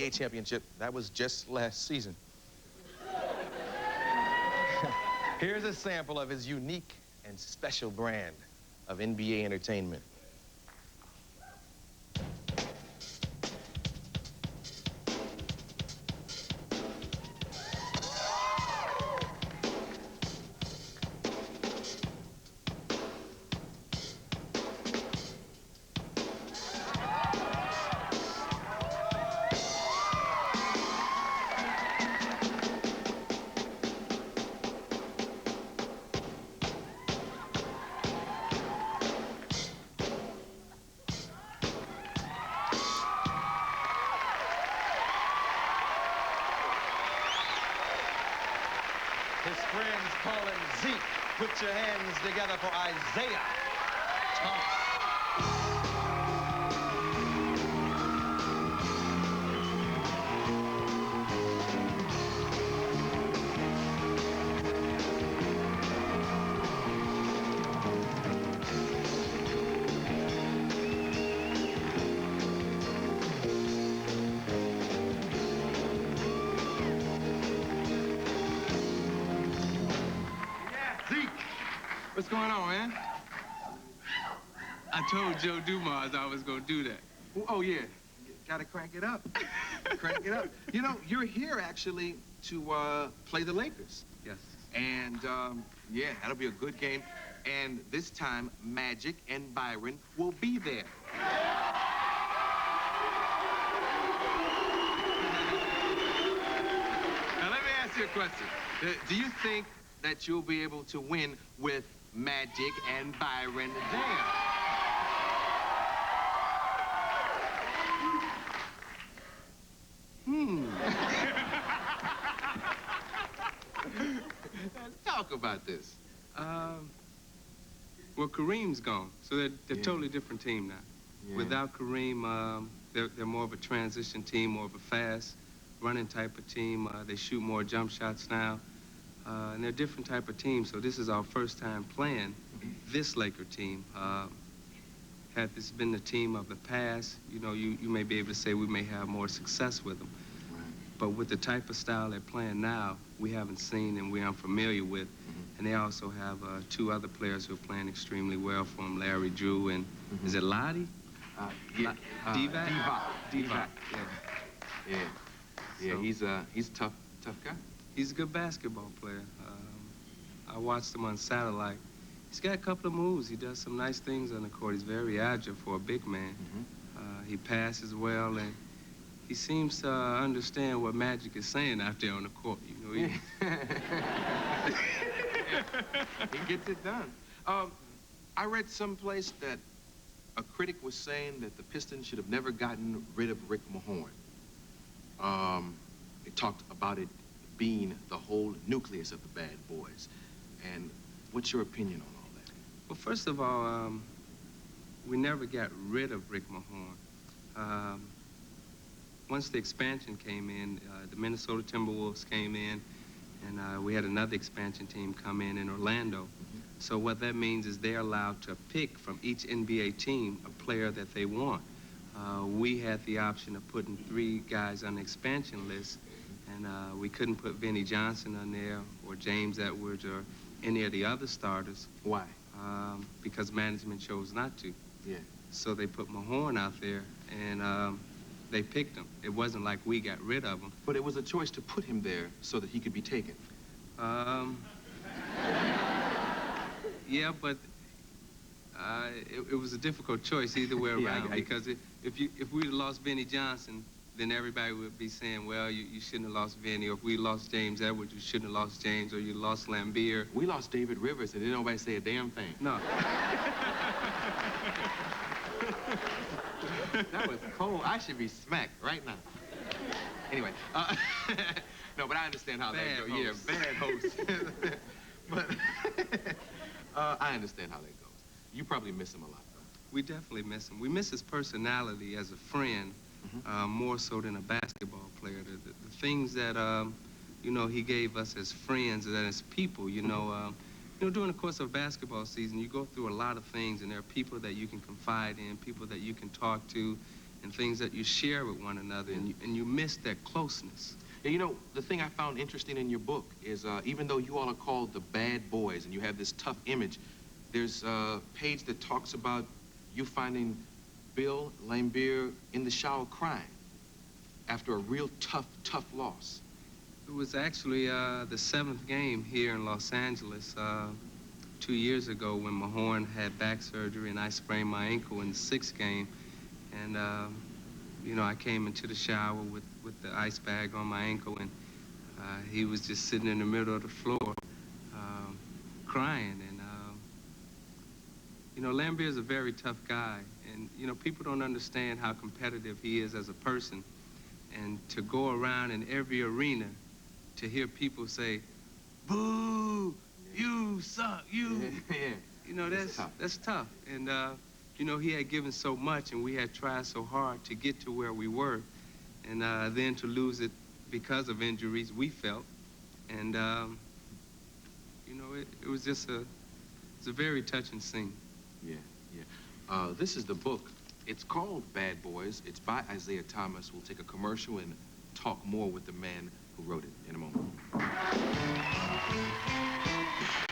NBA championship. That was just last season. Here's a sample of his unique and special brand of NBA entertainment. His friends call him Zeke. Put your hands together for Isiah Thomas. What's going on, man? I told Joe Dumas I was gonna do that. Oh, yeah. You gotta crank it up. Crank it up. You know, you're here, actually, to play the Lakers. Yes. And, yeah, that'll be a good game. And this time, Magic and Byron will be there. Now, let me ask you a question. Do you think that you'll be able to win with Magic and Byron there? Let's talk about this. Well, Kareem's gone, so they're a totally different team now. Yeah. Without Kareem, they're more of a transition team, more of a fast running type of team. They shoot more jump shots now. And they're a different type of team, so this is our first time playing this Laker team. Had this been the team of the past, you know, you may be able to say we may have more success with them. Right. But with the type of style they're playing now, we haven't seen and we're unfamiliar with. And they also have two other players who are playing extremely well for them, Larry Drew and, is it Lottie? Yeah. Divac? Divac. Yeah. Yeah, So- he's a tough guy. He's a good basketball player. I watched him on satellite. He's got a couple of moves. He does some nice things on the court. He's very agile for a big man. He passes well, and he seems to understand what Magic is saying out there on the court. You know, he gets it done. I read someplace that a critic was saying that the Pistons should have never gotten rid of Rick Mahorn. They talked about it being the whole nucleus of the Bad Boys. And what's your opinion on all that? Well, first of all, we never got rid of Rick Mahorn. Once the expansion came in, the Minnesota Timberwolves came in, and we had another expansion team come in Orlando. So what that means is they're allowed to pick from each NBA team a player that they want. We had the option of putting 3 guys on the expansion list, and we couldn't put Vinnie Johnson on there or James Edwards or any of the other starters. Why? Because management chose not to. Yeah. So they put Mahorn out there, and they picked him. It wasn't like we got rid of him. But it was a choice to put him there so that he could be taken. Yeah, but it was a difficult choice either way around. Because if we'd have lost Vinnie Johnson, then everybody would be saying, well, you shouldn't have lost Vinnie. Or if we lost James Edwards, you shouldn't have lost James. Or you lost Lambeer. We lost David Rivers, and didn't nobody say a damn thing. No. That was cold. I should be smacked right now. Anyway, no, but I understand how Bad that goes. host. Yeah, bad host. But I understand how that goes. You probably miss him a lot, though. We definitely miss him. We miss his personality as a friend, more so than a basketball player. The things that, you know, he gave us as friends and as people, you know, during the course of basketball season, you go through a lot of things, and there are people that you can confide in, people that you can talk to, and things that you share with one another, and you miss that closeness. Yeah, you know, the thing I found interesting in your book is even though you all are called the bad boys and you have this tough image, there's a page that talks about you finding Bill Laimbeer in the shower crying after a real tough loss. It was actually the 7th game here in Los Angeles 2 years ago when Mahorn had back surgery and I sprained my ankle in the 6th game. And, you know, I came into the shower with the ice bag on my ankle, and he was just sitting in the middle of the floor crying. And, you know, Laimbeer's a very tough guy. And, you know, people don't understand how competitive he is as a person. And to go around in every arena to hear people say, "Boo, you suck, you." Yeah. You know, that's tough. And, you know, he had given so much, and we had tried so hard to get to where we were. And then to lose it because of injuries, we felt. And, you know, it was just it's a very touching scene. Yeah. This is the book. It's called Bad Boys. It's by Isiah Thomas. We'll take a commercial and talk more with the man who wrote it in a moment.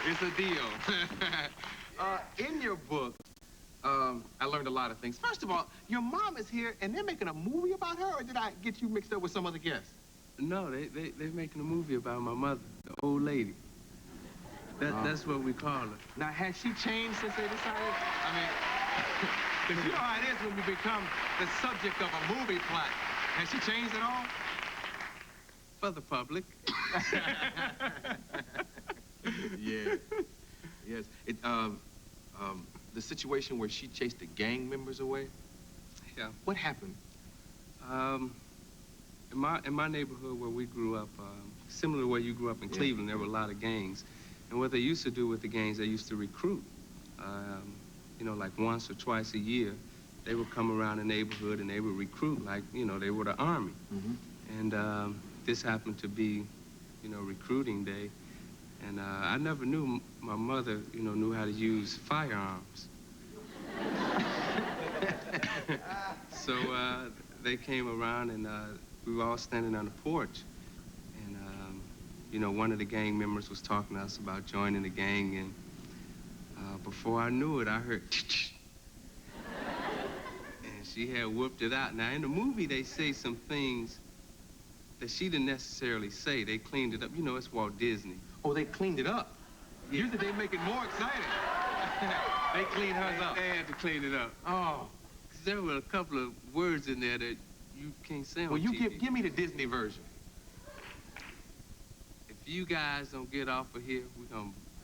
It's a deal. In your book, I learned a lot of things. First of all, your mom is here, and they're making a movie about her, or did I get you mixed up with some other guest? No, they're making a movie about my mother, the old lady. That's what we call her. Now, has she changed since they decided? I mean, because you know how it is when you become the subject of a movie plot. Has she changed at all? For the public. Yeah. Yes. The situation where she chased the gang members away. Yeah. What happened? In my neighborhood where we grew up, similar to where you grew up in Cleveland, there were a lot of gangs. And what they used to do with the gangs, they used to recruit. You know, like once or twice a year, they would come around the neighborhood and they would recruit like, you know, they were the army. Mm-hmm. And this happened to be, you know, recruiting day. And I never knew my mother, you know, knew how to use firearms. So they came around and we were all standing on the porch. And, you know, one of the gang members was talking to us about joining the gang. And before I knew it, I heard, and she had whooped it out. Now, in the movie, they say some things that she didn't necessarily say. They cleaned it up. You know, it's Walt Disney. Oh, they cleaned it up. Yeah. Usually they make it more exciting. They cleaned hers up. They had to clean it up. Oh. 'Cause there were a couple of words in there that you can't say on Well, you TV. give me the Disney version. If you guys don't get off of here,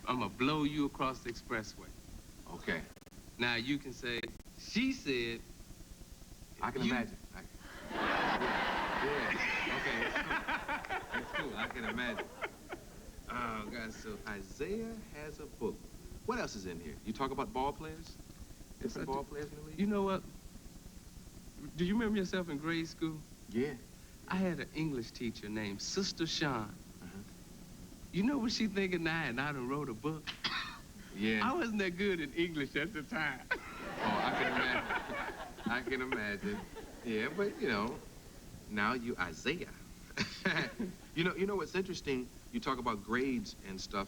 I'm gonna blow you across the expressway. Okay. Now you can say, she said. I can imagine. Yeah. Okay. It's cool. I can imagine. Oh, God. So Isiah has a book. What else is in here? You talk about ball players? Different ball players in the league? You know what? Do you remember yourself in grade school? Yeah. I had an English teacher named Sister Sean. You know what she thinking now, and I done wrote a book? Yeah. I wasn't that good in English at the time. Oh, I can imagine. I can imagine. Yeah, but, you know, now you Isiah. You know what's interesting? You talk about grades and stuff.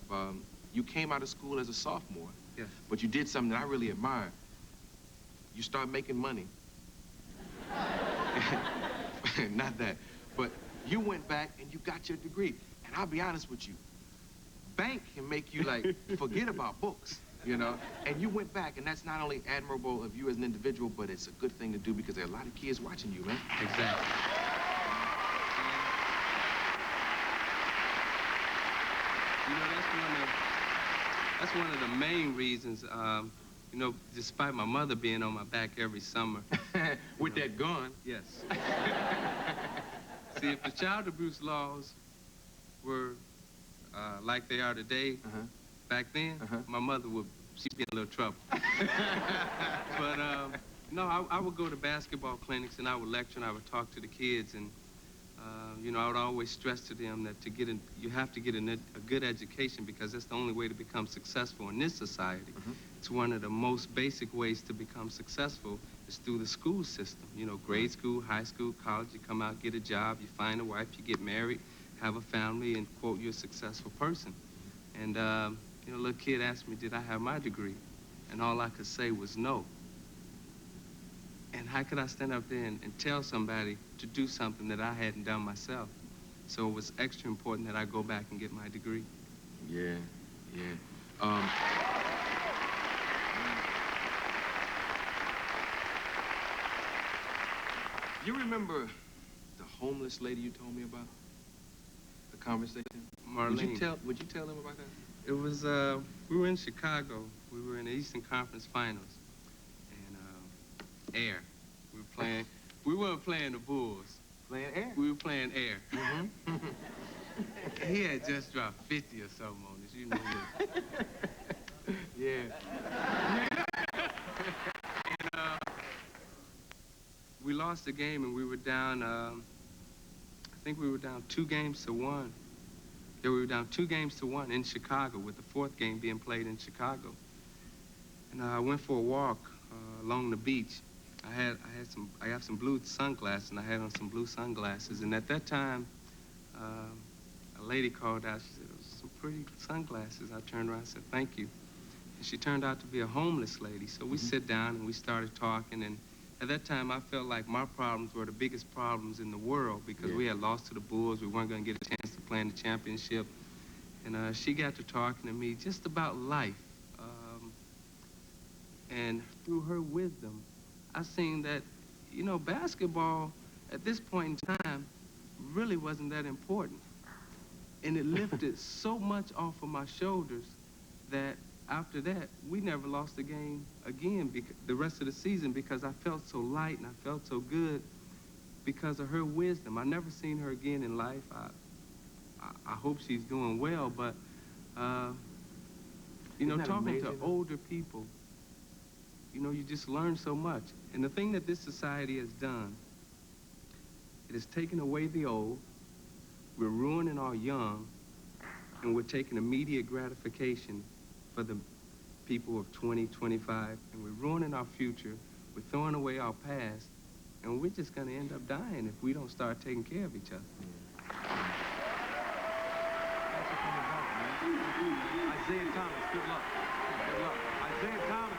You came out of school as a sophomore. Yes. But you did something that I really admire. You started making money. Not that. But you went back and you got your degree. And I'll be honest with you. Bank can make you, like, forget about books, you know? And you went back, and that's not only admirable of you as an individual, but it's a good thing to do because there are a lot of kids watching you, man. Exactly. You know, that's one of the main reasons, you know, despite my mother being on my back every summer. With that gun. Yes. See, if the child abuse laws were like they are today, back then, my mother she'd be in a little trouble. But, no, I would go to basketball clinics and I would lecture and I would talk to the kids and, you know, I would always stress to them that you have to get a good education because that's the only way to become successful in this society. It's one of the most basic ways to become successful is through the school system. You know, grade school, high school, college, you come out, get a job, you find a wife, you get married, have a family, and, quote, you're a successful person. And, you know, a little kid asked me, did I have my degree? And all I could say was no. And how could I stand up there and tell somebody to do something that I hadn't done myself? So it was extra important that I go back and get my degree. Yeah, yeah. You remember the homeless lady you told me about? The conversation? Marlene. Would you tell them about that? It was, we were in Chicago. We were in the Eastern Conference Finals. And, Air. We weren't playing the Bulls. Playing Air? We were playing Air. Mm-hmm. He had just dropped 50 or something on us, you know. Yeah. And, we lost the game and we were down, I think we were down 2-1. Yeah, we were down 2-1 in Chicago, with the fourth game being played in Chicago. And I went for a walk along the beach. I have some blue sunglasses, and I had on some blue sunglasses. And at that time, a lady called out. She said, "Those are some pretty sunglasses." I turned around and said, "Thank you." And she turned out to be a homeless lady. So we sit down and we started talking. And at that time, I felt like my problems were the biggest problems in the world, because we had lost to the Bulls. We weren't going to get a chance to play in the championship. And she got to talking to me just about life. And through her wisdom, I seen that, you know, basketball at this point in time really wasn't that important. And it lifted so much off of my shoulders that after that, we never lost a game again the rest of the season, because I felt so light and I felt so good because of her wisdom. I never seen her again in life. I hope she's doing well, but, you know, talking to older people, you know, you just learn so much. And the thing that this society has done, it has taken away the old, we're ruining our young, and we're taking immediate gratification for the people of 20, 25, and we're ruining our future, we're throwing away our past, and we're just gonna end up dying if we don't start taking care of each other. Isiah Thomas, good luck. Good luck. Isiah Thomas.